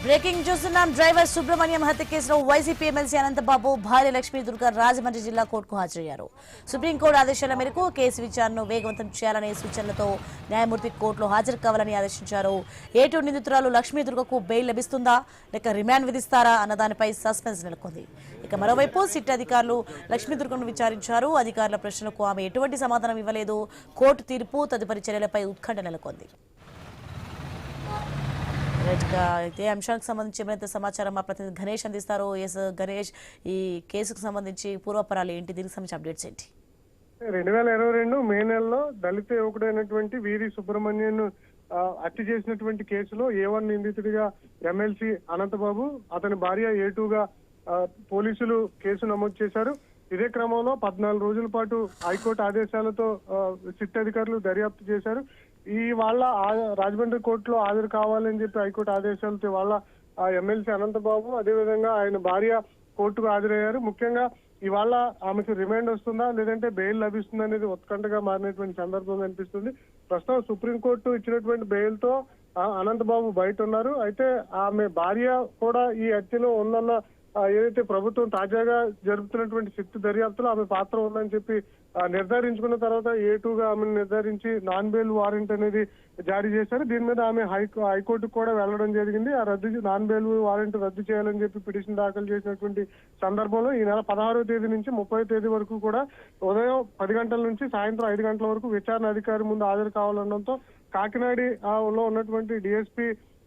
Breaking చూస్తున్నాం. Driver Subrahmanyam హత్య కేసులో వైసీపీ ఎమ్మెల్సీ అనంతబాబు భార్య లక్ష్మీ దుర్గా రాజమండ్రి జిల్లా కోర్టుకు హాజరయ్యారు. సుప్రీంకోర్టు ఆదేశాల మేరకు కేసు విచారణను వేగవంతం చేయాలనే సూచనలతో న్యాయమూర్తి కోర్టులో హాజరు కావాలని ఆదేశించారు. ఏటూ నిందితురాలు లక్ష్మీ దుర్గకు బెయిల్ లభిస్తుందా లేక రిమాండ్ విధిస్తారా అన్న దానిపై సస్పెన్స్ నెలకొంది. ఇక మరోవైపు సిట్ అధికారులు లక్ష్మీ దుర్గను విచారించారు. అధికారుల ప్రశ్నలకు ఆమె ఎటువంటి సమాధానం ఇవ్వలేదు. కోర్టు తీర్పు తదుపరి చర్యలపై ఉత్కంఠ నెలకొంది. ఇదే అంశానికి సంబంధించి మరింత సమాచారం మా ప్రతినిధి గణేష్ అందిస్తారు. ఎస్ గణేష్, ఈ కేసుకు సంబంధించి పూర్వపరాలు ఏంటి, దీనికి సంబంధించి అప్డేట్స్ ఏంటి? 2022 మే నెలలో దళిత యువకుడైనటువంటి వీరి సుబ్రహ్మణ్యన్ హత్య చేసినటువంటి కేసులో A1 నిందితుడిగా ఎమ్మెల్సీ అనంతబాబు, అతని భార్య A2గా పోలీసులు కేసు నమోదు చేశారు. ఇదే క్రమంలో 14 రోజుల పాటు హైకోర్టు ఆదేశాలతో సిట్ అధికారులు దర్యాప్తు చేశారు. వాళ్ళ రాజమండ్రి కోర్టులో హాజరు కావాలని చెప్పి హైకోర్టు ఆదేశాలతో వాళ్ళ ఎమ్మెల్సీ అనంతబాబు అదేవిధంగా ఆయన భార్య కోర్టుకు హాజరయ్యారు. ముఖ్యంగా ఇవాళ ఆమెకు రిమాండ్ వస్తుందా లేదంటే బెయిల్ లభిస్తుందా అనేది ఉత్కంఠగా మారినటువంటి సందర్భం కనిపిస్తుంది. ప్రస్తుతం సుప్రీంకోర్టు ఇచ్చినటువంటి బెయిల్ తో అనంతబాబు బయట ఉన్నారు. అయితే ఆమె భార్య కూడా ఈ హత్యలో ఉందన్న ఏదైతే ప్రభుత్వం తాజాగా జరుపుతున్నటువంటి సిట్ దర్యాప్తులో ఆమె పాత్ర ఉందని చెప్పి నిర్ధారించుకున్న తర్వాత A2గా ఆమెను నిర్ధారించి నాన్ బెయిల్ వారెంట్ అనేది జారీ చేశారు. దీని మీద ఆమె హైకోర్టుకు కూడా వెళ్లడం జరిగింది. ఆ నాన్ బెయిల్ వారెంట్ రద్దు చేయాలని చెప్పి పిటిషన్ దాఖలు చేసినటువంటి సందర్భంలో ఈ నెల 16వ తేదీ నుంచి 30వ తేదీ వరకు కూడా ఉదయం 10 గంటల నుంచి సాయంత్రం 5 గంటల వరకు విచారణ అధికారి ముందు హాజరు కావాలనడంతో కాకినాడలో ఉన్నటువంటి DSP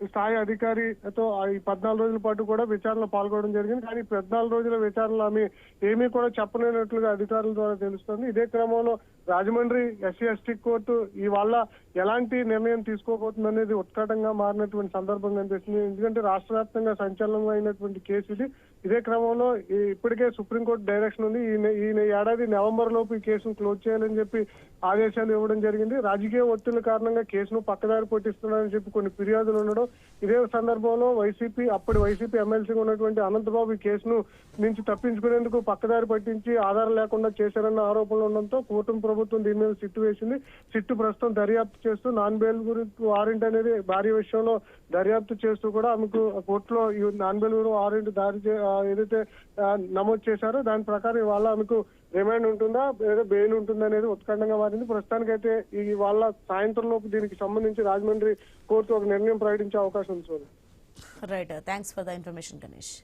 స్థాయి అధికారితో ఈ 14 రోజుల పాటు కూడా విచారణలో పాల్గొనడం జరిగింది. కానీ 14 రోజుల విచారణలో ఆమె ఏమీ కూడా చెప్పలేనట్లుగా అధికారుల ద్వారా తెలుస్తోంది. ఇదే క్రమంలో రాజమండ్రి SC/ST కోర్టు ఇవాళ ఎలాంటి నిర్ణయం తీసుకోబోతుంది అనేది ఉత్కంఠంగా మారినటువంటి సందర్భం కనిపిస్తుంది. ఎందుకంటే రాష్ట్ర వ్యాప్తంగా సంచలనం అయినటువంటి కేసు ఇది. ఇదే క్రమంలో ఇప్పటికే సుప్రీంకోర్టు డైరెక్షన్ ఉంది. ఈ ఏడాది నవంబర్ లోపు ఈ కేసును క్లోజ్ చేయాలని చెప్పి ఆదేశాలు ఇవ్వడం జరిగింది. రాజకీయ ఒత్తిళ్ల కారణంగా కేసును పక్కదారి పట్టిస్తున్నారని చెప్పి కొన్ని ఫిర్యాదులు ఉండడం, ఇదే సందర్భంలో అప్పటి వైసీపీ ఎమ్మెల్సీగా ఉన్నటువంటి అనంతబాబు ఈ కేసును నుంచి తప్పించుకునేందుకు పక్కదారి పట్టించి ఆధారం లేకుండా చేశారన్న ఆరోపణలు ఉండడంతో కూటమి ప్రభుత్వం దీని మీద సిట్టు వేసింది. సిట్టు ప్రస్తుతం దర్యాప్తు చేస్తూ నాన్ బెయిల్ గురించి వారెంట్ అనేది భార్య విషయంలో దర్యాప్తు చేస్తూ కూడా ఆమెకు కోర్టులో ఈ నాన్ బెయిల్ వారెంట్ ఏదైతే నమోదు చేశారో దాని ప్రకారం ఇవాళ ఆమెకు రిమాండ్ ఉంటుందా లేదా బెయిల్ ఉంటుందా అనేది ఉత్కంఠంగా మారింది. ప్రస్తుతానికైతే వాళ్ళ సాయంత్రం లోపు దీనికి సంబంధించి రాజమండ్రి కోర్టు ఒక నిర్ణయం ప్రకటించే అవకాశం ఉంది. Right, thanks for the information Ganesh.